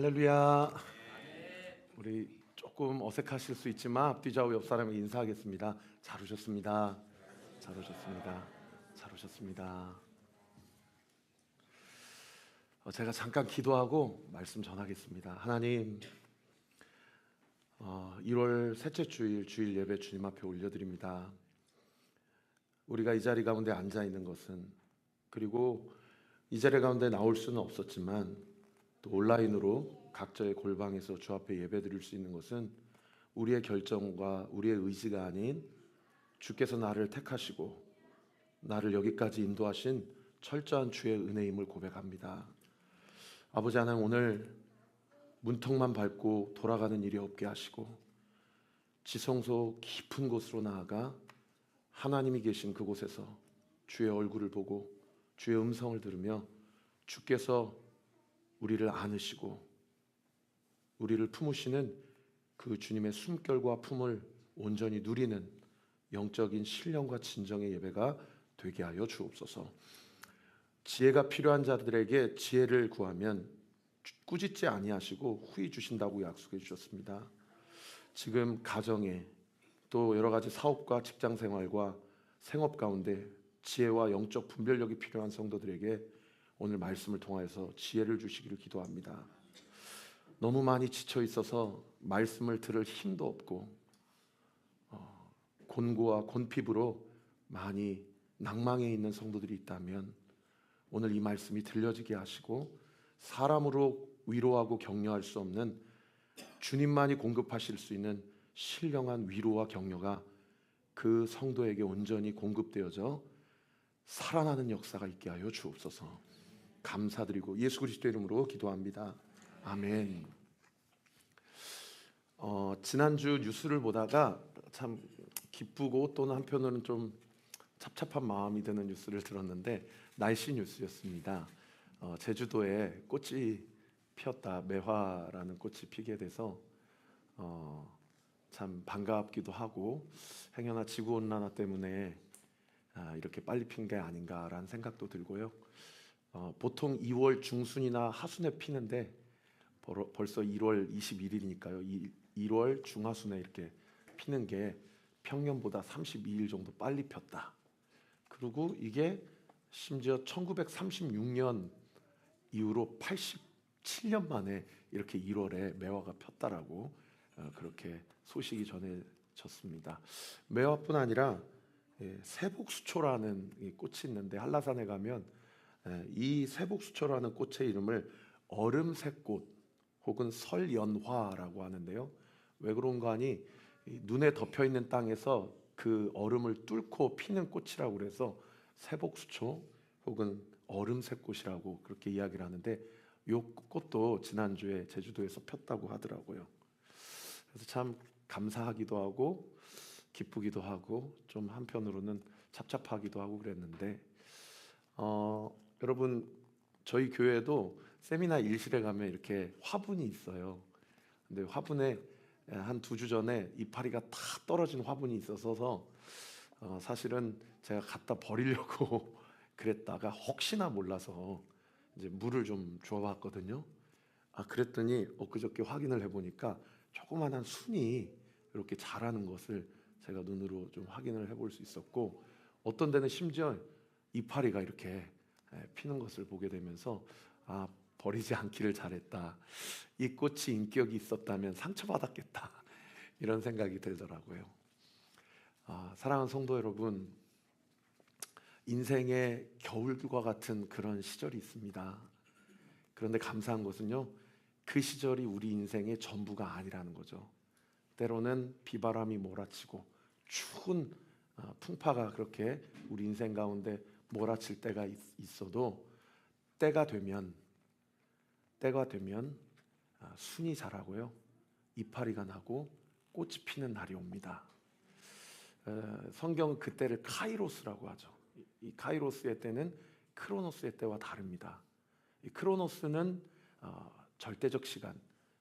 할렐루야. 우리 조금 어색하실 수 있지만 앞뒤 좌우 옆 사람에게 인사하겠습니다. 잘 오셨습니다. 잘 오셨습니다. 잘 오셨습니다. 제가 잠깐 기도하고 말씀 전하겠습니다. 하나님, 1월 셋째 주일 예배 주님 앞에 올려드립니다. 우리가 이 자리 가운데 앉아 있는 것은, 그리고 이 자리 가운데 나올 수는 없었지만 또 온라인으로 각자의 골방에서 주 앞에 예배드릴 수 있는 것은 우리의 결정과 우리의 의지가 아닌 주께서 나를 택하시고 나를 여기까지 인도하신 철저한 주의 은혜임을 고백합니다. 아버지 하나님, 오늘 문턱만 밟고 돌아가는 일이 없게 하시고 지성소 깊은 곳으로 나아가 하나님이 계신 그곳에서 주의 얼굴을 보고 주의 음성을 들으며 주께서 우리를 안으시고 우리를 품으시는 그 주님의 숨결과 품을 온전히 누리는 영적인 신령과 진정의 예배가 되게 하여 주옵소서. 지혜가 필요한 자들에게 지혜를 구하면 꾸짖지 아니하시고 후히 주신다고 약속해 주셨습니다. 지금 가정에 또 여러 가지 사업과 직장 생활과 생업 가운데 지혜와 영적 분별력이 필요한 성도들에게 오늘 말씀을 통하여서 지혜를 주시기를 기도합니다. 너무 많이 지쳐 있어서 말씀을 들을 힘도 없고 곤고와 곤핍으로 많이 낭망해 있는 성도들이 있다면 오늘 이 말씀이 들려지게 하시고 사람으로 위로하고 격려할 수 없는 주님만이 공급하실 수 있는 신령한 위로와 격려가 그 성도에게 온전히 공급되어져 살아나는 역사가 있게 하여 주옵소서. 감사드리고 예수 그리스도 이름으로 기도합니다. 아멘. 지난주 뉴스를 보다가 참 기쁘고 또는 한편으로는 좀 찹찹한 마음이 드는 뉴스를 들었는데 날씨 뉴스였습니다. 제주도에 꽃이 피었다. 매화라는 꽃이 피게 돼서 참 반갑기도 하고 행여나 지구온난화 때문에 이렇게 빨리 핀 게 아닌가라는 생각도 들고요. 보통 2월 중순이나 하순에 피는데 벌써 1월 21일이니까요. 1월 중하순에 이렇게 피는 게 평년보다 32일 정도 빨리 폈다. 그리고 이게 심지어 1936년 이후로 87년 만에 이렇게 1월에 매화가 폈다라고 그렇게 소식이 전해졌습니다. 매화뿐 아니라 세복수초라는 꽃이 있는데 한라산에 가면 이 세복수초라는 꽃의 이름을 얼음새꽃 혹은 설연화라고 하는데요. 왜 그런가 하니 눈에 덮여있는 땅에서 그 얼음을 뚫고 피는 꽃이라고 그래서 세복수초 혹은 얼음새꽃이라고 그렇게 이야기를 하는데 이 꽃도 지난주에 제주도에서 폈다고 하더라고요. 그래서 참 감사하기도 하고 기쁘기도 하고 좀 한편으로는 찹찹하기도 하고 그랬는데 여러분, 저희 교회도 세미나 일실에 가면 이렇게 화분이 있어요. 근데 화분에 한 2주 전에 이파리가 다 떨어진 화분이 있어서 사실은 제가 갖다 버리려고 그랬다가 혹시나 몰라서 이제 물을 좀 주워봤거든요. 그랬더니 엊그저께 확인을 해보니까 조그만한 순이 이렇게 자라는 것을 제가 눈으로 좀 확인을 해볼 수 있었고, 어떤 데는 심지어 이파리가 이렇게 피는 것을 보게 되면서 버리지 않기를 잘했다. 이 꽃이 인격이 있었다면 상처받았겠다. 이런 생각이 들더라고요. 사랑하는 성도 여러분, 인생의 겨울과 같은 그런 시절이 있습니다. 그런데 감사한 것은요, 그 시절이 우리 인생의 전부가 아니라는 거죠. 때로는 비바람이 몰아치고 추운 풍파가 그렇게 우리 인생 가운데 몰아칠 때가 있어도 때가 되면 순이 자라고요, 이파리가 나고 꽃이 피는 날이 옵니다. 성경은 그때를 카이로스라고 하죠. 이 카이로스의 때는 크로노스의 때와 다릅니다. 이 크로노스는 절대적 시간,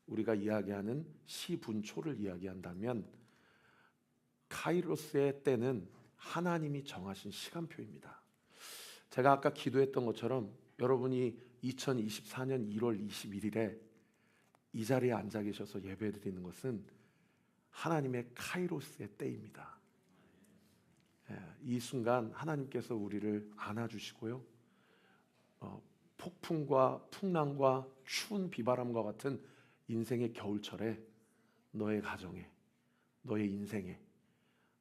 우리가 이야기하는 시분초를 이야기한다면 카이로스의 때는 하나님이 정하신 시간표입니다. 제가 아까 기도했던 것처럼 여러분이 2024년 1월 21일에 이 자리에 앉아 계셔서 예배드리는 것은 하나님의 카이로스의 때입니다. 이 순간 하나님께서 우리를 안아주시고요, 폭풍과 풍랑과 추운 비바람과 같은 인생의 겨울철에 너의 가정에, 너의 인생에,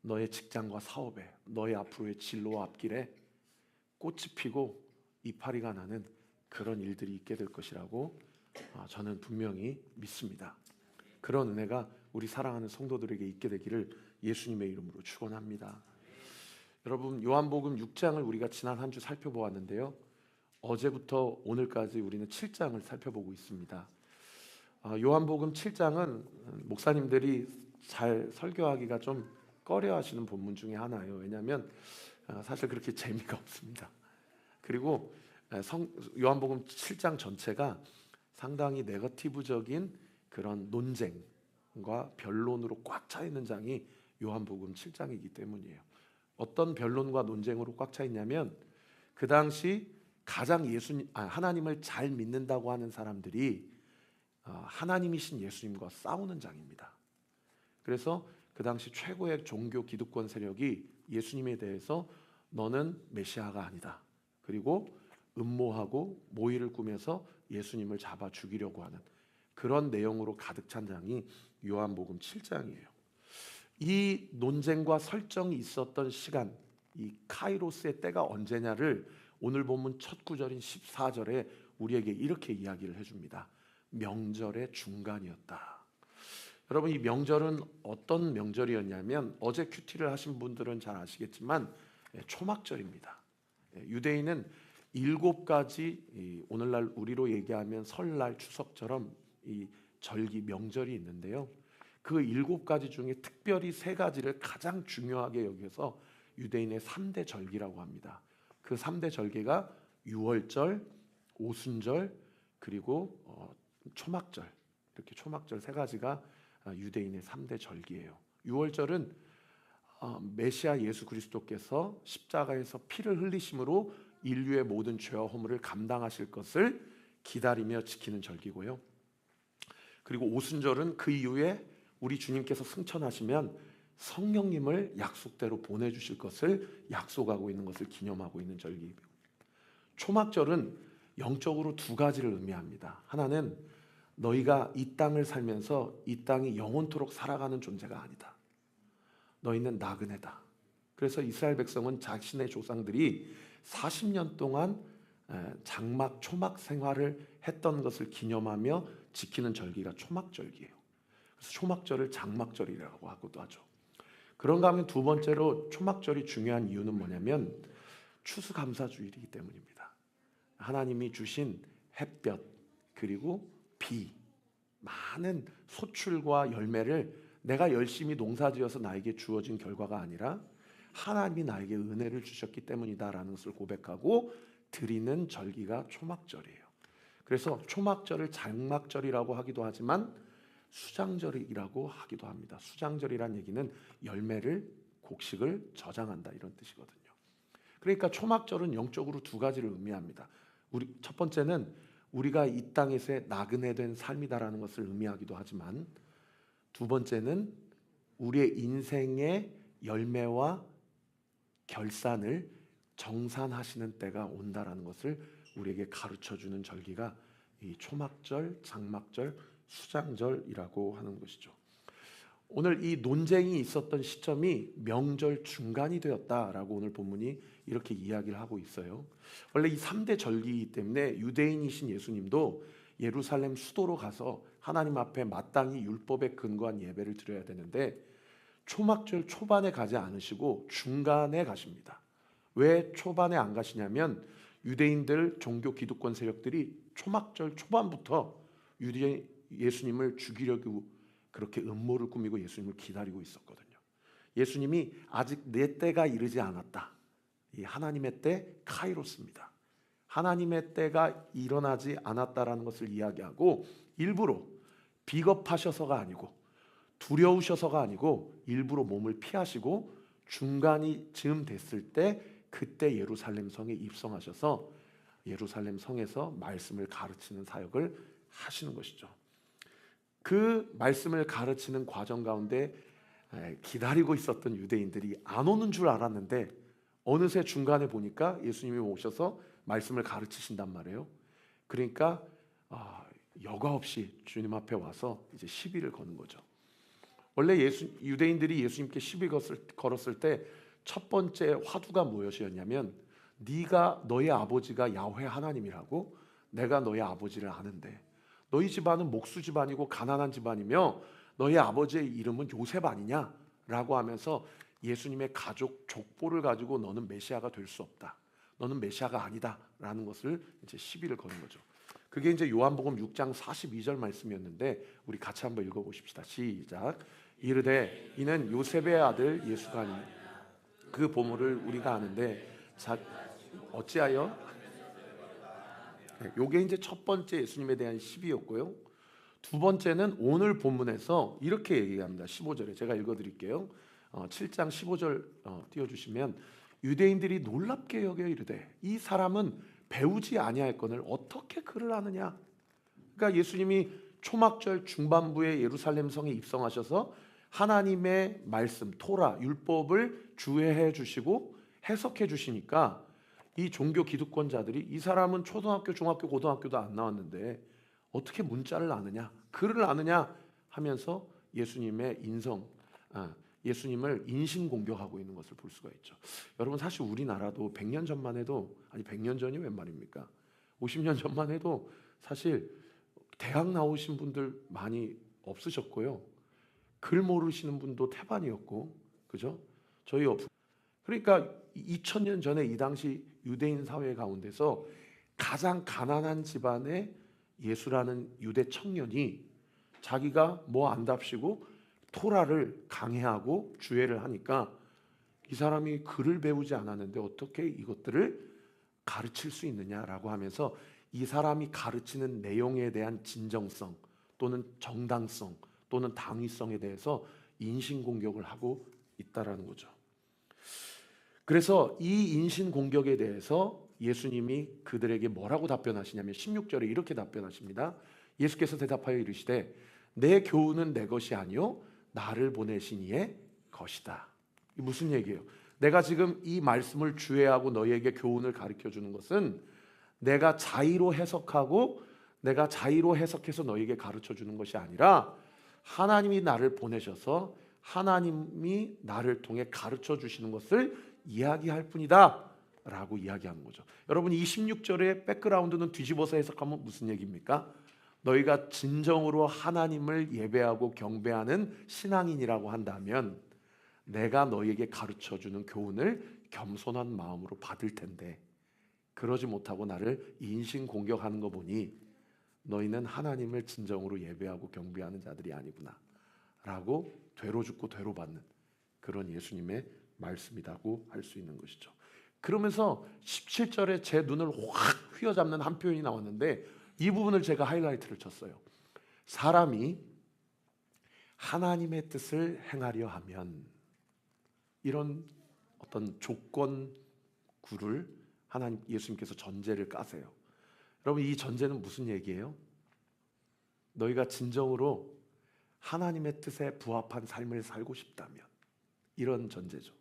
너의 직장과 사업에, 너의 앞으로의 진로와 앞길에 꽃이 피고 이파리가 나는 그런 일들이 있게 될 것이라고 저는 분명히 믿습니다. 그런 은혜가 우리 사랑하는 성도들에게 있게 되기를 예수님의 이름으로 축원합니다. 여러분, 요한복음 6장을 우리가 지난 한 주 살펴보았는데요, 어제부터 오늘까지 우리는 7장을 살펴보고 있습니다. 요한복음 7장은 목사님들이 잘 설교하기가 좀 꺼려하시는 본문 중에 하나예요. 왜냐하면 사실 그렇게 재미가 없습니다. 그리고 요한복음 7장 전체가 상당히 네거티브적인 그런 논쟁과 변론으로 꽉 차 있는 장이 요한복음 7장이기 때문이에요. 어떤 변론과 논쟁으로 꽉 차 있냐면, 그 당시 가장 하나님을 잘 믿는다고 하는 사람들이 하나님이신 예수님과 싸우는 장입니다. 그래서 그 당시 최고의 종교 기득권 세력이 예수님에 대해서 너는 메시아가 아니다, 그리고 음모하고 모의를 꾸며서 예수님을 잡아 죽이려고 하는 그런 내용으로 가득 찬 장이 요한복음 7장이에요. 이 논쟁과 설정이 있었던 시간, 이 카이로스의 때가 언제냐를 오늘 본문 첫 구절인 14절에 우리에게 이렇게 이야기를 해줍니다. 명절의 중간이었다. 여러분, 이 명절은 어떤 명절이었냐면, 어제 큐티를 하신 분들은 잘 아시겠지만 초막절입니다. 유대인은 7가지, 오늘날 우리로 얘기하면 설날, 추석처럼 이 절기, 명절이 있는데요, 그 7가지 중에 특별히 3가지를 가장 중요하게 여겨서 유대인의 3대 절기라고 합니다. 그 3대 절기가 유월절, 오순절, 그리고 초막절, 이렇게 초막절 3가지가 유대인의 3대 절기예요. 유월절은 메시아 예수 그리스도께서 십자가에서 피를 흘리심으로 인류의 모든 죄와 허물을 감당하실 것을 기다리며 지키는 절기고요. 그리고 오순절은 그 이후에 우리 주님께서 승천하시면 성령님을 약속대로 보내주실 것을 약속하고 있는 것을 기념하고 있는 절기이고, 초막절은 영적으로 2가지를 의미합니다. 하나는 너희가 이 땅을 살면서 이 땅이 영원토록 살아가는 존재가 아니다. 너희는 나그네다. 그래서 이스라엘 백성은 자신의 조상들이 40년 동안 장막, 초막 생활을 했던 것을 기념하며 지키는 절기가 초막절기예요. 그래서 초막절을 장막절이라고 하기도 하죠. 그런가 하면 2번째로 초막절이 중요한 이유는 뭐냐면 추수감사주일이기 때문입니다. 하나님이 주신 햇볕, 그리고 비, 많은 소출과 열매를 내가 열심히 농사지어서 나에게 주어진 결과가 아니라 하나님이 나에게 은혜를 주셨기 때문이다라는 것을 고백하고 드리는 절기가 초막절이에요. 그래서 초막절을 장막절이라고 하기도 하지만 수장절이라고 하기도 합니다. 수장절이란 얘기는 열매를, 곡식을 저장한다, 이런 뜻이거든요. 그러니까 초막절은 영적으로 2가지를 의미합니다. 첫 번째는 우리가 이 땅에서의 나그네된 삶이다라는 것을 의미하기도 하지만, 2번째는 우리의 인생의 열매와 결산을 정산하시는 때가 온다라는 것을 우리에게 가르쳐주는 절기가 이 초막절, 장막절, 수장절이라고 하는 것이죠. 오늘 이 논쟁이 있었던 시점이 명절 중간이 되었다라고 오늘 본문이 이렇게 이야기를 하고 있어요. 원래 이 3대 절기이기 때문에 유대인이신 예수님도 예루살렘 수도로 가서 하나님 앞에 마땅히 율법에 근거한 예배를 드려야 되는데 초막절 초반에 가지 않으시고 중간에 가십니다. 왜 초반에 안 가시냐면 유대인들 종교 기득권 세력들이 초막절 초반부터 예수님을 죽이려고 그렇게 음모를 꾸미고 예수님을 기다리고 있었거든요. 예수님이 아직 내 때가 이르지 않았다. 이 하나님의 때 카이로스입니다. 하나님의 때가 일어나지 않았다라는 것을 이야기하고, 일부러 비겁하셔서가 아니고 두려우셔서가 아니고 일부러 몸을 피하시고 중간이 즈음 됐을 때 그때 예루살렘 성에 입성하셔서 예루살렘 성에서 말씀을 가르치는 사역을 하시는 것이죠. 그 말씀을 가르치는 과정 가운데 기다리고 있었던 유대인들이 안 오는 줄 알았는데 어느새 중간에 보니까 예수님이 오셔서 말씀을 가르치신단 말이에요. 그러니까 여과 없이 주님 앞에 와서 이제 시비를 거는 거죠. 원래 유대인들이 예수님께 시비 걸었을 때 첫 번째 화두가 무엇이었냐면, 네가 너의 아버지가 야훼 하나님이라고 내가 너의 아버지를 아는데 너희 집안은 목수 집안이고 가난한 집안이며 너희 아버지의 이름은 요셉 아니냐라고 하면서 예수님의 가족 족보를 가지고 너는 메시아가 될 수 없다, 너는 메시아가 아니다라는 것을 이제 시비를 거는 거죠. 그게 이제 요한복음 6장 42절 말씀이었는데 우리 같이 한번 읽어보십시다. 시작. 이르되 이는 요셉의 아들 예수가 아니냐 그 보물을 우리가 아는데 어찌하여. 요게 이제 첫 번째 예수님에 대한 시비였고요. 두 번째는 오늘 본문에서 이렇게 얘기합니다. 15절에 제가 읽어드릴게요. 7장 15절 띄워주시면, 유대인들이 놀랍게 여겨 이르되 이 사람은 배우지 아니할거늘 어떻게 글을 아느냐. 그러니까 예수님이 초막절 중반부에 예루살렘 성에 입성하셔서 하나님의 말씀 토라 율법을 주해해 주시고 해석해 주시니까 이 종교 기득권자들이 이 사람은 초등학교, 중학교, 고등학교도 안 나왔는데 어떻게 문자를 아느냐, 글을 아느냐 하면서 예수님의 예수님을 인신 공격하고 있는 것을 볼 수가 있죠. 여러분, 사실 우리나라도 100년 전만 해도, 아니 100년 전이 웬 말입니까? 50년 전만 해도 사실 대학 나오신 분들 많이 없으셨고요. 글 모르시는 분도 태반이었고, 그죠? 그러니까 2000년 전에 이 당시 유대인 사회 가운데서 가장 가난한 집안의 예수라는 유대 청년이 자기가 뭐 안답시고 토라를 강해하고 주해를 하니까 이 사람이 글을 배우지 않았는데 어떻게 이것들을 가르칠 수 있느냐라고 하면서 이 사람이 가르치는 내용에 대한 진정성 또는 정당성 또는 당위성에 대해서 인신공격을 하고 있다라는 거죠. 그래서 이 인신공격에 대해서 예수님이 그들에게 뭐라고 답변하시냐면 16절에 이렇게 답변하십니다. 예수께서 대답하여 이르시되 내 교훈은 내 것이 아니요 나를 보내신 이의 것이다. 이 무슨 얘기예요? 내가 지금 이 말씀을 주해하고 너희에게 교훈을 가르쳐 주는 것은 내가 자의로 해석하고 내가 자의로 해석해서 너희에게 가르쳐 주는 것이 아니라 하나님이 나를 보내셔서 하나님이 나를 통해 가르쳐 주시는 것을 이야기할 뿐이다 라고 이야기하는 거죠. 여러분, 이 16절의 백그라운드는 뒤집어서 해석하면 무슨 얘기입니까? 너희가 진정으로 하나님을 예배하고 경배하는 신앙인이라고 한다면 내가 너희에게 가르쳐주는 교훈을 겸손한 마음으로 받을 텐데 그러지 못하고 나를 인신공격하는 거 보니 너희는 하나님을 진정으로 예배하고 경배하는 자들이 아니구나 라고 되로 죽고 되로 받는 그런 예수님의 말씀이라고 할 수 있는 것이죠. 그러면서 17절에 제 눈을 확 휘어잡는 한 표현이 나왔는데 이 부분을 제가 하이라이트를 쳤어요. 사람이 하나님의 뜻을 행하려 하면, 이런 어떤 조건구를 예수님께서 전제를 까세요. 여러분, 이 전제는 무슨 얘기예요? 너희가 진정으로 하나님의 뜻에 부합한 삶을 살고 싶다면, 이런 전제죠.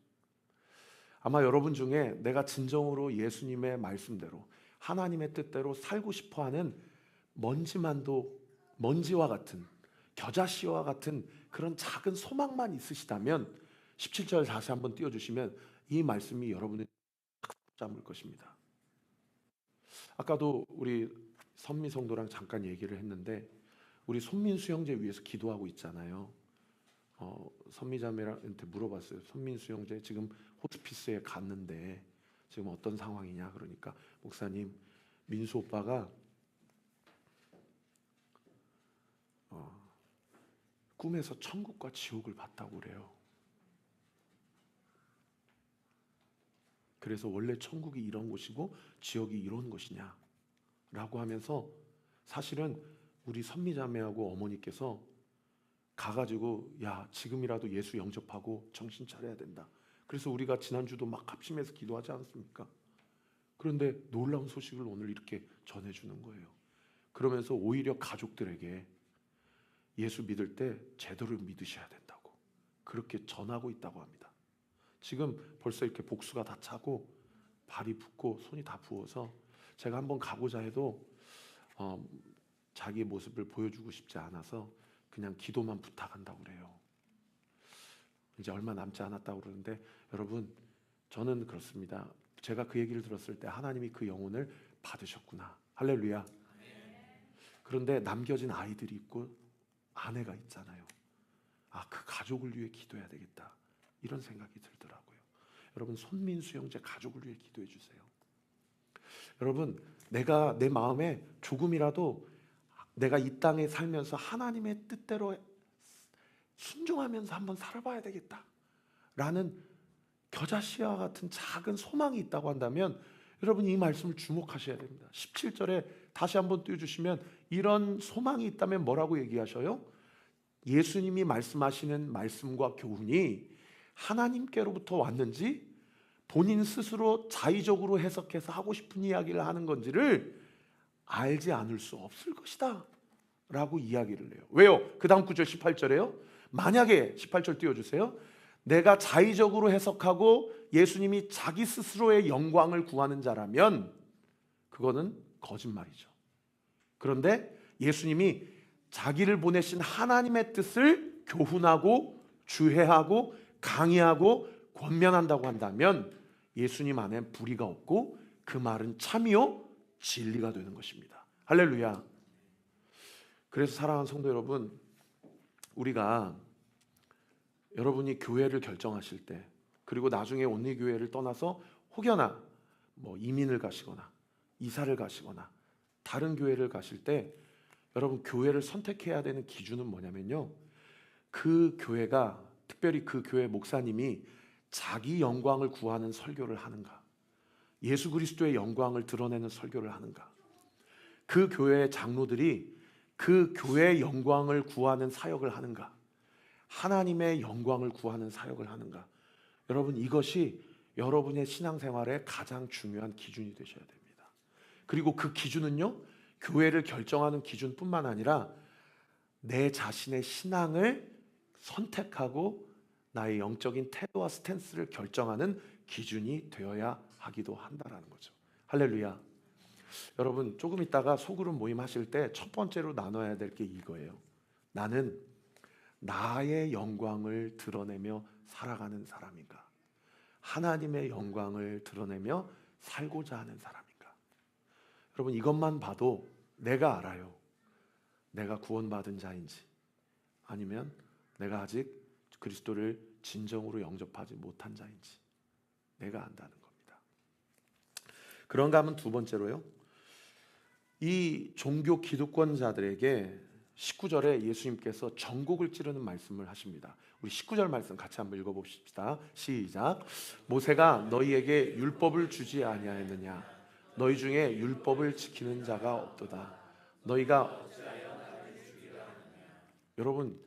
아마 여러분 중에 내가 진정으로 예수님의 말씀대로 하나님의 뜻대로 살고 싶어하는 먼지와 같은 겨자씨와 같은 그런 작은 소망만 있으시다면 17절 다시 한번 띄워주시면 이 말씀이 여러분을 잡을 것입니다. 아까도 우리 선미 성도랑 잠깐 얘기를 했는데 우리 손민수 형제 위해서 기도하고 있잖아요. 선미 자매한테 물어봤어요. 손민수 형제 지금 호스피스에 갔는데 지금 어떤 상황이냐. 그러니까 목사님, 민수 오빠가 꿈에서 천국과 지옥을 봤다고 그래요. 그래서 원래 천국이 이런 곳이고 지옥이 이런 곳이냐 라고 하면서 사실은 우리 선미자매하고 어머니께서 가가지고 야, 지금이라도 예수 영접하고 정신 차려야 된다. 그래서 우리가 지난주도 막 합심해서 기도하지 않았습니까? 그런데 놀라운 소식을 오늘 이렇게 전해주는 거예요. 그러면서 오히려 가족들에게 예수 믿을 때 제대로 믿으셔야 된다고 그렇게 전하고 있다고 합니다. 지금 벌써 이렇게 복수가 다 차고 발이 붓고 손이 다 부어서 제가 한번 가고자 해도 자기의 모습을 보여주고 싶지 않아서 그냥 기도만 부탁한다고 그래요. 이제 얼마 남지 않았다고 그러는데 여러분, 저는 그렇습니다. 제가 그 얘기를 들었을 때 하나님이 그 영혼을 받으셨구나. 할렐루야. 그런데 남겨진 아이들이 있고 아내가 있잖아요. 그 가족을 위해 기도해야 되겠다, 이런 생각이 들더라고요. 여러분, 손민수 형제 가족을 위해 기도해 주세요. 여러분, 내가 내 마음에 조금이라도 내가 이 땅에 살면서 하나님의 뜻대로 순종하면서 한번 살아봐야 되겠다 라는 겨자씨와 같은 작은 소망이 있다고 한다면 여러분, 이 말씀을 주목하셔야 됩니다. 17절에 다시 한번 띄워주시면 이런 소망이 있다면 뭐라고 얘기하셔요? 예수님이 말씀하시는 말씀과 교훈이 하나님께로부터 왔는지 본인 스스로 자의적으로 해석해서 하고 싶은 이야기를 하는 건지를 알지 않을 수 없을 것이다 라고 이야기를 해요. 왜요? 그 다음 구절 18절에요. 만약에 18절 띄워주세요. 내가 자의적으로 해석하고 예수님이 자기 스스로의 영광을 구하는 자라면 그거는 거짓말이죠. 그런데 예수님이 자기를 보내신 하나님의 뜻을 교훈하고 주회하고 강의하고 권면한다고 한다면 예수님 안에 불의가 없고 그 말은 참이요 진리가 되는 것입니다. 할렐루야. 그래서 사랑하는 성도 여러분, 우리가 여러분이 교회를 결정하실 때, 그리고 나중에 온리교회를 떠나서 혹여나 이민을 가시거나 이사를 가시거나 다른 교회를 가실 때 여러분, 교회를 선택해야 되는 기준은 뭐냐면요, 그 교회가, 특별히 그 교회 목사님이 자기 영광을 구하는 설교를 하는가, 예수 그리스도의 영광을 드러내는 설교를 하는가, 그 교회의 장로들이 그 교회의 영광을 구하는 사역을 하는가, 하나님의 영광을 구하는 사역을 하는가. 여러분, 이것이 여러분의 신앙생활의 가장 중요한 기준이 되셔야 됩니다. 그리고 그 기준은요, 교회를 결정하는 기준뿐만 아니라 내 자신의 신앙을 선택하고 나의 영적인 태도와 스탠스를 결정하는 기준이 되어야 하기도 한다라는 거죠. 할렐루야. 여러분, 조금 있다가 소그룹 모임 하실 때 첫 번째로 나눠야 될 게 이거예요. 나는 나의 영광을 드러내며 살아가는 사람인가, 하나님의 영광을 드러내며 살고자 하는 사람인가. 여러분, 이것만 봐도 내가 알아요. 내가 구원받은 자인지 아니면 내가 아직 그리스도를 진정으로 영접하지 못한 자인지 내가 안다는 겁니다. 그런가 하면 두 번째로요, 이 종교 기득권자들에게 19절에 예수님께서 전곡을 찌르는 말씀을 하십니다. 우리 19절 말씀 같이 한번 읽어봅시다. 시작. 모세가 너희에게 율법을 주지 아니하였느냐? 너희 중에 율법을 지키는 자가 없도다. 너희가 여러분,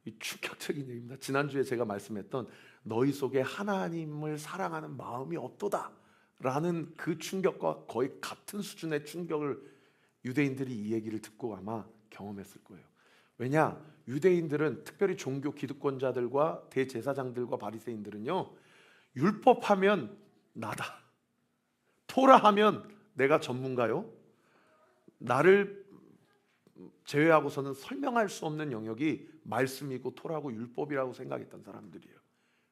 이 충격적인 얘기입니다. 지난주에 제가 말씀했던 너희 속에 하나님을 사랑하는 마음이 없도다 라는 그 충격과 거의 같은 수준의 충격을 유대인들이 이 얘기를 듣고 아마 경험했을 거예요. 왜냐? 유대인들은, 특별히 종교 기득권자들과 대제사장들과 바리새인들은요, 율법하면 나다, 토라하면 내가 전문가요, 나를 제외하고서는 설명할 수 없는 영역이 말씀이고 토라고 율법이라고 생각했던 사람들이에요.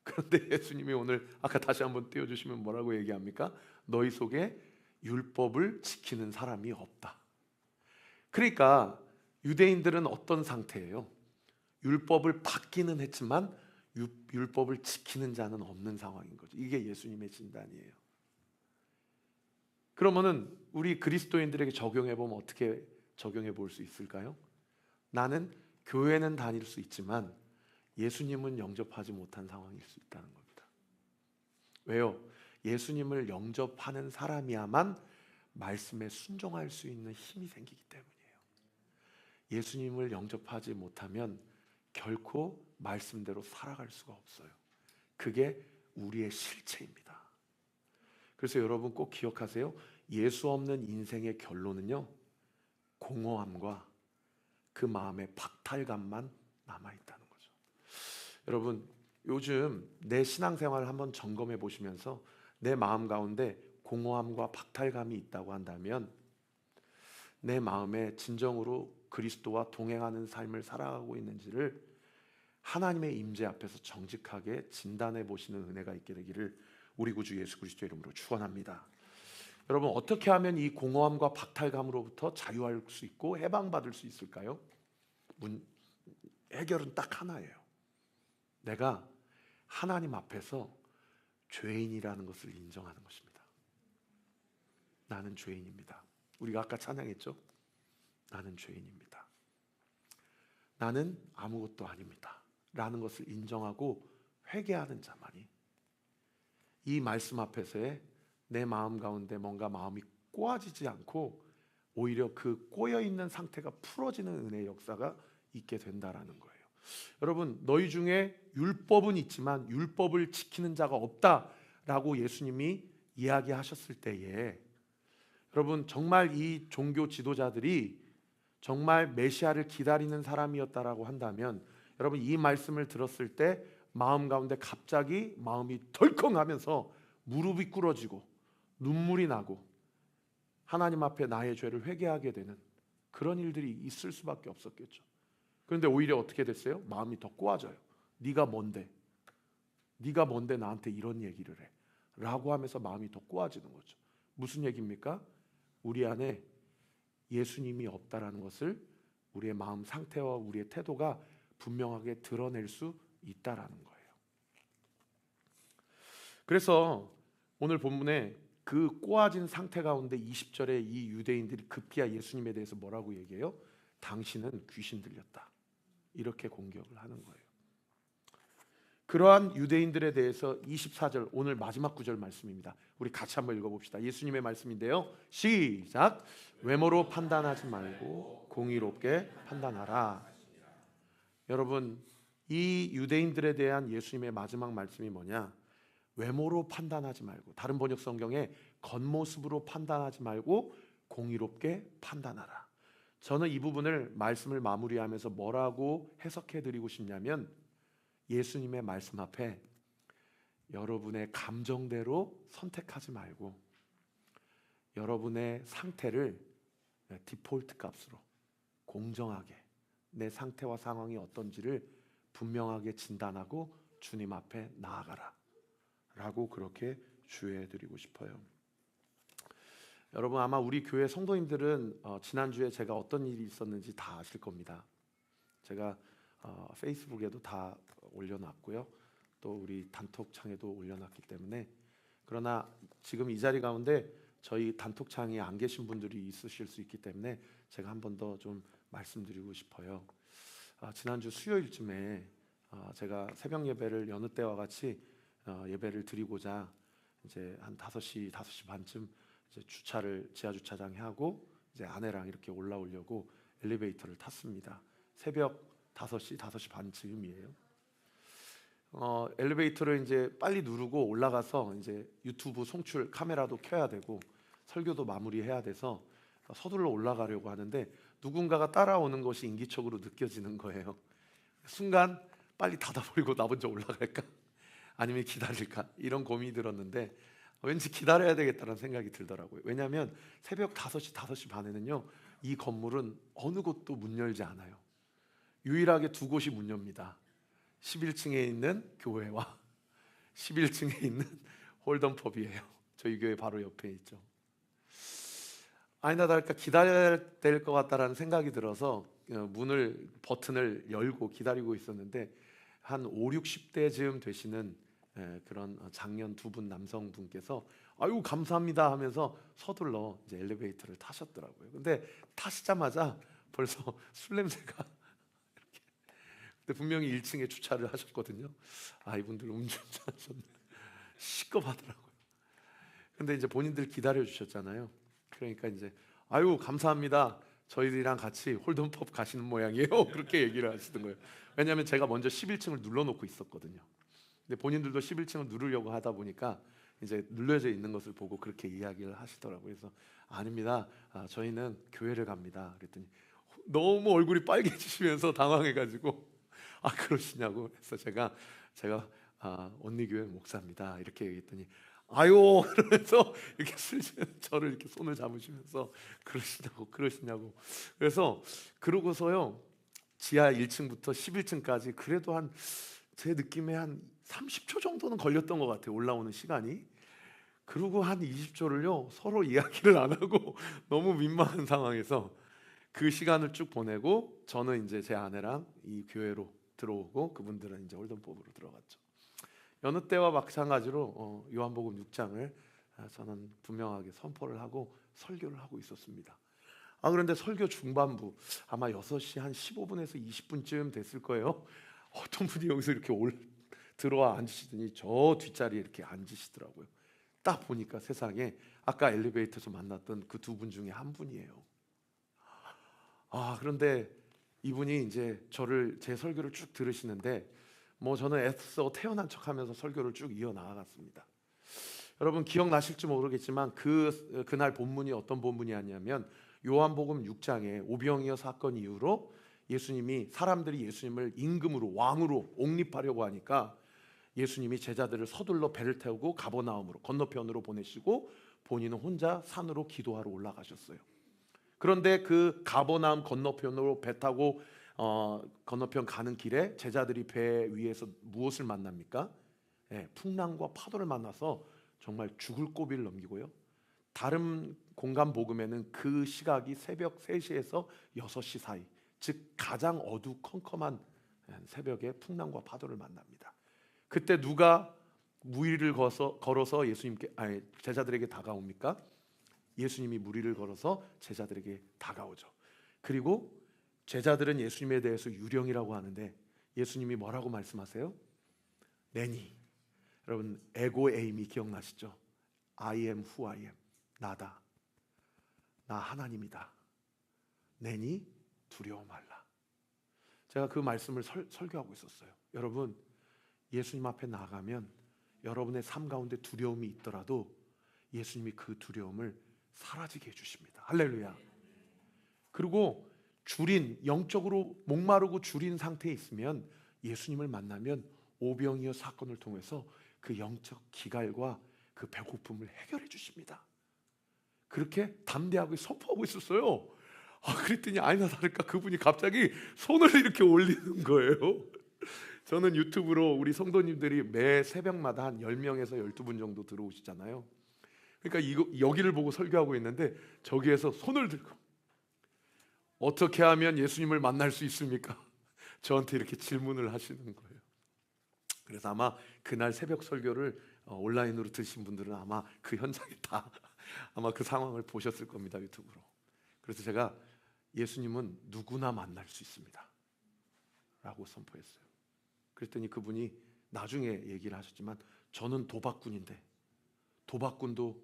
그런데 예수님이 오늘 아까 다시 한번 띄워주시면 뭐라고 얘기합니까? 너희 속에 율법을 지키는 사람이 없다. 그러니까 유대인들은 어떤 상태예요? 율법을 받기는 했지만 율법을 지키는 자는 없는 상황인 거죠. 이게 예수님의 진단이에요. 그러면은 우리 그리스도인들에게 적용해 보면 어떻게 적용해 볼 수 있을까요? 나는 교회는 다닐 수 있지만 예수님은 영접하지 못한 상황일 수 있다는 겁니다. 왜요? 예수님을 영접하는 사람이야만 말씀에 순종할 수 있는 힘이 생기기 때문이에요. 예수님을 영접하지 못하면 결코 말씀대로 살아갈 수가 없어요. 그게 우리의 실체입니다. 그래서 여러분 꼭 기억하세요. 예수 없는 인생의 결론은요, 공허함과 그 마음의 박탈감만 남아있다는 거죠. 여러분, 요즘 내 신앙생활을 한번 점검해 보시면서 내 마음 가운데 공허함과 박탈감이 있다고 한다면 내 마음에 진정으로 그리스도와 동행하는 삶을 살아가고 있는지를 하나님의 임재 앞에서 정직하게 진단해 보시는 은혜가 있게 되기를 우리 구주 예수 그리스도 이름으로 축원합니다. 여러분, 어떻게 하면 이 공허함과 박탈감으로부터 자유할 수 있고 해방받을 수 있을까요? 해결은 딱 하나예요. 내가 하나님 앞에서 죄인이라는 것을 인정하는 것입니다. 나는 죄인입니다. 우리가 아까 찬양했죠? 나는 죄인입니다. 나는 아무것도 아닙니다. 라는 것을 인정하고 회개하는 자만이 이 말씀 앞에서의 내 마음 가운데 뭔가 마음이 꼬아지지 않고 오히려 그 꼬여있는 상태가 풀어지는 은혜의 역사가 있게 된다라는 거예요. 여러분, 너희 중에 율법은 있지만 율법을 지키는 자가 없다라고 예수님이 이야기하셨을 때에 여러분, 정말 이 종교 지도자들이 정말 메시아를 기다리는 사람이었다라고 한다면 여러분, 이 말씀을 들었을 때 마음 가운데 갑자기 마음이 덜컹하면서 무릎이 꿇어지고 눈물이 나고 하나님 앞에 나의 죄를 회개하게 되는 그런 일들이 있을 수밖에 없었겠죠. 그런데 오히려 어떻게 됐어요? 마음이 더 꼬아져요. 네가 뭔데? 네가 뭔데 나한테 이런 얘기를 해? 라고 하면서 마음이 더 꼬아지는 거죠. 무슨 얘기입니까? 우리 안에 예수님이 없다라는 것을 우리의 마음 상태와 우리의 태도가 분명하게 드러낼 수 있다라는 거예요. 그래서 오늘 본문에 그 꼬아진 상태 가운데 20절에 이 유대인들이 급기야 예수님에 대해서 뭐라고 얘기해요? 당신은 귀신 들렸다. 이렇게 공격을 하는 거예요. 그러한 유대인들에 대해서 24절 오늘 마지막 구절 말씀입니다. 우리 같이 한번 읽어봅시다. 예수님의 말씀인데요. 시작. 외모로 판단하지 말고 공의롭게 판단하라. 여러분, 이 유대인들에 대한 예수님의 마지막 말씀이 뭐냐? 외모로 판단하지 말고, 다른 번역 성경에 겉모습으로 판단하지 말고 공의롭게 판단하라. 저는 이 부분을 말씀을 마무리하면서 뭐라고 해석해 드리고 싶냐면 예수님의 말씀 앞에 여러분의 감정대로 선택하지 말고 여러분의 상태를 디폴트 값으로 공정하게 내 상태와 상황이 어떤지를 분명하게 진단하고 주님 앞에 나아가라 라고 그렇게 주의해 드리고 싶어요. 여러분, 아마 우리 교회 성도님들은 지난주에 제가 어떤 일이 있었는지 다 아실 겁니다. 제가 페이스북에도 다 올려놨고요. 또 우리 단톡창에도 올려놨기 때문에, 그러나 지금 이 자리 가운데 저희 단톡창에 안 계신 분들이 있으실 수 있기 때문에 제가 한 번 더 좀 말씀드리고 싶어요. 지난주 수요일쯤에 제가 새벽 예배를 여느 때와 같이 예배를 드리고자 이제 한 5시 반쯤 이제 주차를 지하 주차장에 하고 이제 아내랑 이렇게 올라오려고 엘리베이터를 탔습니다. 새벽 5시 반쯤이에요. 엘리베이터를 이제 빨리 누르고 올라가서 이제 유튜브 송출 카메라도 켜야 되고 설교도 마무리해야 돼서 서둘러 올라가려고 하는데 누군가가 따라오는 것이 인기척으로 느껴지는 거예요. 순간 빨리 닫아버리고 나 먼저 올라갈까? 아니면 기다릴까? 이런 고민이 들었는데 왠지 기다려야 되겠다는 생각이 들더라고요. 왜냐하면 새벽 5시 반에는요 이 건물은 어느 곳도 문 열지 않아요. 유일하게 두 곳이 문 엽니다. 11층에 있는 교회와 11층에 있는 홀덤펍이에요. 저희 교회 바로 옆에 있죠. 아니나 다를까 기다려야 될 것 같다라는 생각이 들어서 버튼을 열고 기다리고 있었는데 한 5, 60대쯤 되시는 그런 장년 두 분 남성분께서 아유 감사합니다 하면서 서둘러 이제 엘리베이터를 타셨더라고요. 근데 타시자마자 벌써 술 냄새가 이렇게. 근데 분명히 1층에 주차를 하셨거든요. 이분들 음주운전하셨네. 시겁하더라고요. 근데 이제 본인들 기다려 주셨잖아요. 그러니까 이제 아유 감사합니다. 저희들이랑 같이 홀덤펍 가시는 모양이에요. 그렇게 얘기를 하시던 거예요. 왜냐하면 제가 먼저 11층을 눌러놓고 있었거든요. 근데 본인들도 11층을 누르려고 하다 보니까 이제 눌려져 있는 것을 보고 그렇게 이야기를 하시더라고요. 그래서 아닙니다. 저희는 교회를 갑니다. 그랬더니 너무 얼굴이 빨개지시면서 당황해가지고 그러시냐고 해서 제가 언니교회 목사입니다 이렇게 얘기했더니 아유 그러면서 이렇게 저를 이렇게 손을 잡으시면서 그러시냐고 그래서 그러고서요 지하 1층부터 11층까지 그래도 제 느낌에 한 30초 정도는 걸렸던 것 같아요 올라오는 시간이. 그리고 한 20초를요 서로 이야기를 안 하고 너무 민망한 상황에서 그 시간을 쭉 보내고 저는 이제 제 아내랑 이 교회로 들어오고 그분들은 이제 홀든법으로 들어갔죠. 여느 때와 마찬가지로 요한복음 6장을 저는 분명하게 선포를 하고 설교를 하고 있었습니다. 그런데 설교 중반부 아마 6시 한 15분에서 20분쯤 됐을 거예요. 어떤 분이 여기서 이렇게 들어와 앉으시더니 저 뒷자리에 이렇게 앉으시더라고요. 딱 보니까 세상에 아까 엘리베이터에서 만났던 그 두 분 중에 한 분이에요. 그런데 이분이 이제 제 설교를 쭉 들으시는데 저는 애써 태어난 척하면서 설교를 쭉 이어 나아갔습니다. 여러분 기억나실지 모르겠지만 그날 본문이 어떤 본문이었냐면 요한복음 6장에 오병이어 사건 이후로 사람들이 예수님을 임금으로 왕으로 옹립하려고 하니까 예수님이 제자들을 서둘러 배를 태우고 가버나움으로 건너편으로 보내시고 본인은 혼자 산으로 기도하러 올라가셨어요. 그런데 그 가버나움 건너편으로 배 타고 건너편 가는 길에 제자들이 배 위에서 무엇을 만납니까? 풍랑과 파도를 만나서 정말 죽을 고비를 넘기고요. 다른 공간 복음에는 그 시각이 새벽 3시에서 6시 사이, 즉 가장 어두컴컴한 새벽에 풍랑과 파도를 만납니다. 그때 누가 무리를 걸어서 제자들에게 다가옵니까? 예수님이 무리를 걸어서 제자들에게 다가오죠. 그리고 제자들은 예수님에 대해서 유령이라고 하는데 예수님이 뭐라고 말씀하세요? 내니, 여러분 에고 에임이 기억나시죠? I am who I am, 나다, 나 하나님이다, 내니 두려워 말라. 제가 그 말씀을 설교하고 있었어요. 여러분 예수님 앞에 나가면 여러분의 삶 가운데 두려움이 있더라도 예수님이 그 두려움을 사라지게 해주십니다. 할렐루야. 그리고 영적으로 목마르고 줄인 상태에 있으면 예수님을 만나면 오병이어 사건을 통해서 그 영적 기갈과 그 배고픔을 해결해 주십니다. 그렇게 담대하게 선포하고 있었어요. 그랬더니 아니나 다를까 그분이 갑자기 손을 이렇게 올리는 거예요. 저는 유튜브로 우리 성도님들이 매 새벽마다 한 10명에서 12분 정도 들어오시잖아요. 그러니까 여기를 보고 설교하고 있는데 저기에서 손을 들고 어떻게 하면 예수님을 만날 수 있습니까? 저한테 이렇게 질문을 하시는 거예요. 그래서 아마 그날 새벽 설교를 온라인으로 들으신 분들은 아마 그 현장에 아마 그 상황을 보셨을 겁니다, 유튜브로. 그래서 제가 예수님은 누구나 만날 수 있습니다 라고 선포했어요. 그랬더니 그분이 나중에 얘기를 하셨지만 저는 도박꾼인데 도박꾼도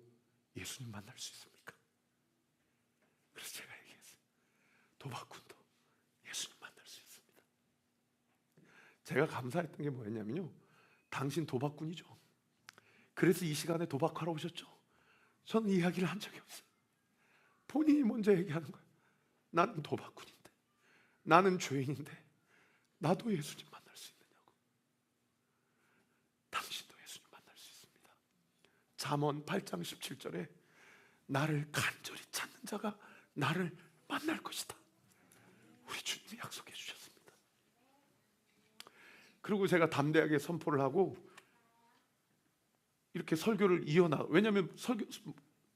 예수님 만날 수 있습니까? 그래서 제가 얘기했어요. 도박꾼도 예수님 만날 수 있습니다. 제가 감사했던 게 뭐였냐면요, 당신 도박꾼이죠. 그래서 이 시간에 도박하러 오셨죠. 저는 이야기를 한 적이 없어요. 본인이 먼저 얘기하는 거예요. 나는 도박꾼인데, 나는 죄인인데 나도 예수님 만날 수 있느냐고. 당신도 예수님 만날 수 있습니다. 잠언 8장 17절에 나를 간절히 찾는 자가 나를 만날 것이다, 우리 주님이 약속해 주셨습니다. 그리고 제가 담대하게 선포를 하고 이렇게 설교를 이어나가. 왜냐하면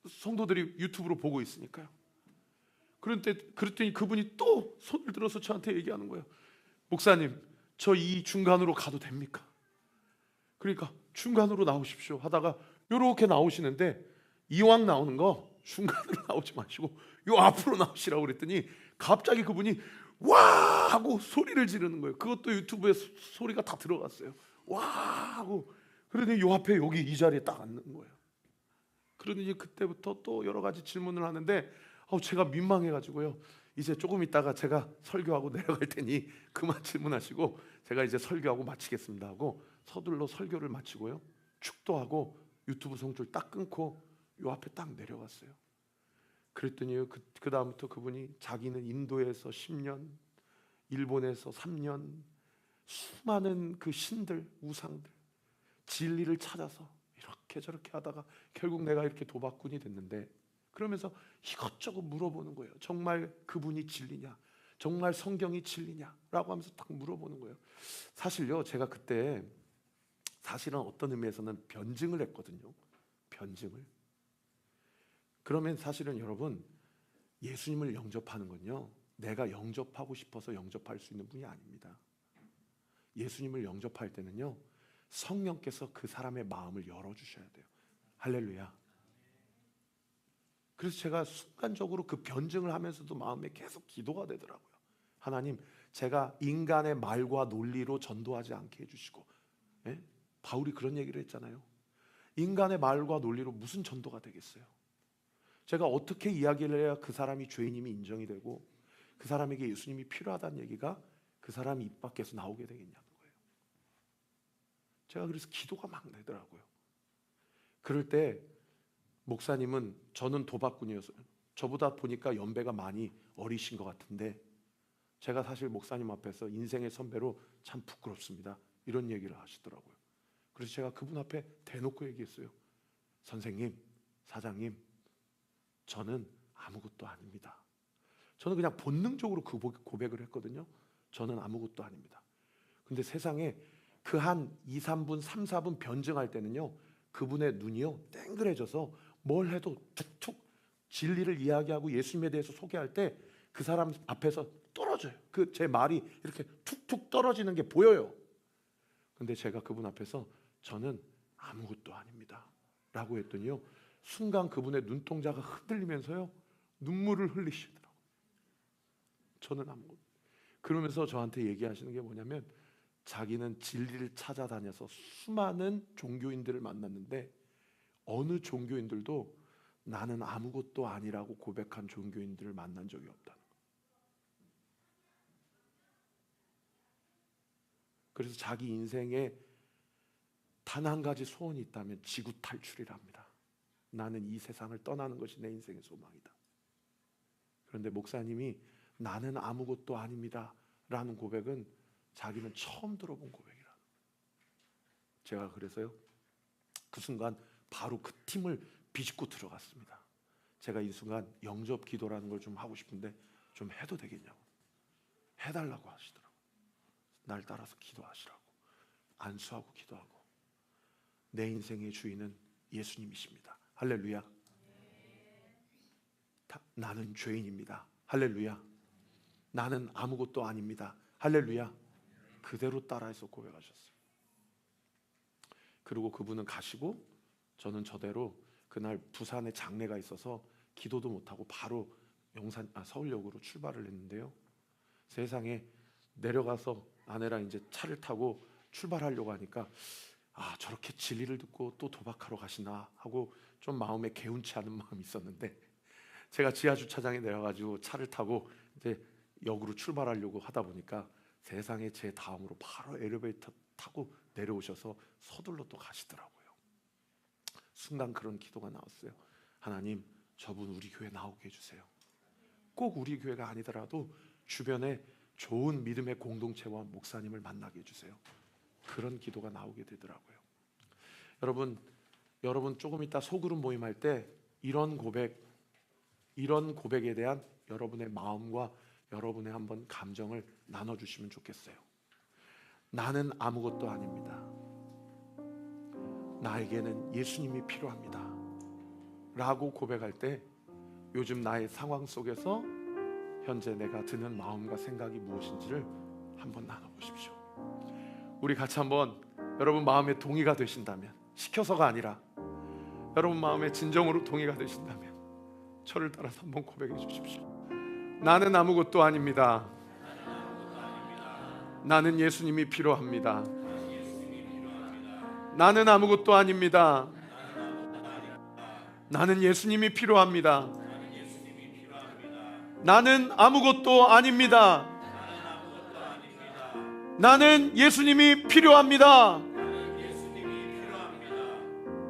성도들이 유튜브로 보고 있으니까요. 그랬더니 그분이 또 손을 들어서 저한테 얘기하는 거예요. 목사님, 저 이 중간으로 가도 됩니까? 그러니까 중간으로 나오십시오 하다가 이렇게 나오시는데, 이왕 나오는 거 중간으로 나오지 마시고 요 앞으로 나오시라고 그랬더니 갑자기 그분이 와 하고 소리를 지르는 거예요. 그것도 유튜브에 소리가 다 들어갔어요. 와 하고. 그러더니 요 앞에 여기 이 자리에 딱 앉는 거예요. 그러더니 그때부터 또 여러 가지 질문을 하는데 제가 민망해가지고요, 이제 조금 있다가 제가 설교하고 내려갈 테니 그만 질문하시고 제가 이제 설교하고 마치겠습니다 하고 서둘러 설교를 마치고요, 축도하고 유튜브 송출 딱 끊고 요 앞에 딱 내려갔어요. 그랬더니 그 다음부터 그분이 자기는 인도에서 10년, 일본에서 3년 수많은 그 신들, 우상들, 진리를 찾아서 이렇게 저렇게 하다가 결국 내가 이렇게 도박꾼이 됐는데, 그러면서 이것저것 물어보는 거예요. 정말 그분이 진리냐? 정말 성경이 진리냐? 라고 하면서 딱 물어보는 거예요. 사실요, 제가 그때 사실은 어떤 의미에서는 변증을 했거든요. 변증을. 그러면 사실은 여러분, 예수님을 영접하는 건요, 내가 영접하고 싶어서 영접할 수 있는 분이 아닙니다. 예수님을 영접할 때는요, 성령께서 그 사람의 마음을 열어주셔야 돼요. 할렐루야. 그래서 제가 순간적으로 그 변증을 하면서도 마음에 계속 기도가 되더라고요. 하나님, 제가 인간의 말과 논리로 전도하지 않게 해주시고, 예? 바울이 그런 얘기를 했잖아요. 인간의 말과 논리로 무슨 전도가 되겠어요? 제가 어떻게 이야기를 해야 그 사람이 죄인임이 인정이 되고 그 사람에게 예수님이 필요하다는 얘기가 그 사람이 입 밖에서 나오게 되겠냐는 거예요. 제가 그래서 기도가 막 되더라고요. 그럴 때 목사님은, 저는 도박꾼이었어요. 저보다 보니까 연배가 많이 어리신 것 같은데 제가 사실 목사님 앞에서 인생의 선배로 참 부끄럽습니다, 이런 얘기를 하시더라고요. 그래서 제가 그분 앞에 대놓고 얘기했어요. 선생님, 사장님, 저는 아무것도 아닙니다. 저는 그냥 본능적으로 그 고백을 했거든요. 저는 아무것도 아닙니다. 근데 세상에 그 한 2, 3분, 3, 4분 변증할 때는요, 그분의 눈이요 땡그레져서 뭘 해도 툭툭 진리를 이야기하고 예수님에 대해서 소개할 때 그 사람 앞에서 떨어져요. 그 제 말이 이렇게 툭툭 떨어지는 게 보여요. 근데 제가 그분 앞에서 저는 아무것도 아닙니다 라고 했더니요, 순간 그분의 눈동자가 흔들리면서요 눈물을 흘리시더라고요. 저는 아무것도. 그러면서 저한테 얘기하시는 게 뭐냐면, 자기는 진리를 찾아다녀서 수많은 종교인들을 만났는데 어느 종교인들도 나는 아무것도 아니라고 고백한 종교인들을 만난 적이 없다는 거예요. 그래서 자기 인생에 단 한 가지 소원이 있다면 지구 탈출이랍니다. 나는 이 세상을 떠나는 것이 내 인생의 소망이다. 그런데 목사님이 나는 아무것도 아닙니다 라는 고백은 자기는 처음 들어본 고백이라. 제가 그래서요, 그 순간 바로 그 팀을 비집고 들어갔습니다. 제가 이 순간 영접 기도라는 걸 좀 하고 싶은데 좀 해도 되겠냐고, 해달라고 하시더라고요. 날 따라서 기도하시라고, 안수하고 기도하고. 내 인생의 주인은 예수님이십니다. 할렐루야. 나는 죄인입니다. 할렐루야. 나는 아무것도 아닙니다. 할렐루야. 그대로 따라해서 고백하셨어요. 그리고 그분은 가시고 저는 저대로 그날 부산에 장례가 있어서 기도도 못하고 바로 서울역으로 출발을 했는데요, 세상에 내려가서 아내랑 이제 차를 타고 출발하려고 하니까 저렇게 진리를 듣고 또 도박하러 가시나 하고 좀 마음에 개운치 않은 마음이 있었는데, 제가 지하주차장에 내려가지고 차를 타고 이제 역으로 출발하려고 하다 보니까 세상에 제 다음으로 바로 엘리베이터 타고 내려오셔서 서둘러 또 가시더라고요. 순간 그런 기도가 나왔어요. 하나님, 저분 우리 교회 나오게 해주세요. 꼭 우리 교회가 아니더라도 주변에 좋은 믿음의 공동체와 목사님을 만나게 해주세요. 그런 기도가 나오게 되더라고요. 여러분 조금 이따 소그룹 모임할 때 이런 고백에 대한 여러분의 마음과 여러분의 한번 감정을 나눠주시면 좋겠어요. 나는 아무것도 아닙니다. 나에게는 예수님이 필요합니다 라고 고백할 때 요즘 나의 상황 속에서 현재 내가 드는 마음과 생각이 무엇인지를 한번 나눠보십시오. 우리 같이 한번, 여러분 마음에 동의가 되신다면, 시켜서가 아니라 여러분 마음에 진정으로 동의가 되신다면 저를 따라서 한번 고백해 주십시오. 나는 아무것도 아닙니다. 나는 예수님이 필요합니다. 나는 아무것도 아닙니다. 나는 예수님이 필요합니다. 나는 아무것도 아닙니다. 나는 예수님이 필요합니다.